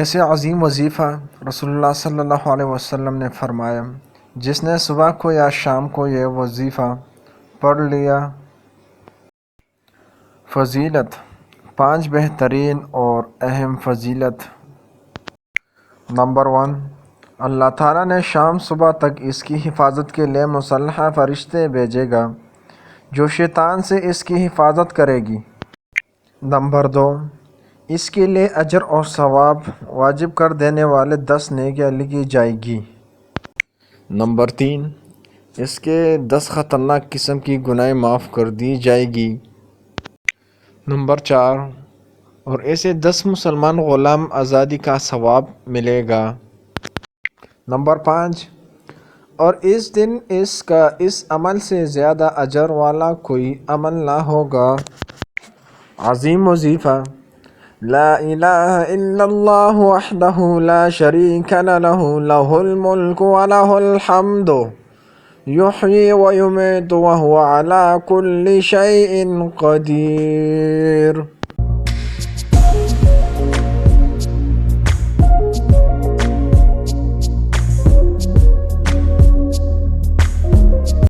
ایسے عظیم وظیفہ رسول اللہ صلی اللہ علیہ وسلم نے فرمایا، جس نے صبح کو یا شام کو یہ وظیفہ پڑھ لیا۔ فضیلت 5 بہترین اور اہم فضیلت۔ نمبر 1، اللہ تعالیٰ نے شام صبح تک اس کی حفاظت کے لیے مسلح فرشتے بھیجے گا جو شیطان سے اس کی حفاظت کرے گی۔ نمبر 2، اس کے لیے اجر اور ثواب واجب کر دینے والے 10 نیکیاں لکھی جائیں گی۔ نمبر 3، اس کے 10 خطرناک قسم کی گناہیں معاف کر دی جائیں گی۔ نمبر 4، اور ایسے 10 مسلمان غلام آزادی کا ثواب ملے گا۔ نمبر 5، اور اس دن اس کا اس عمل سے زیادہ اجر والا کوئی عمل نہ ہوگا۔ عظیم وظیفہ۔ لا الہ الا اللہ وحدہ لا شریک لہ لہ الملک ولہ الحمد یحیی ویمیت وہو علی کل شیء قدیر۔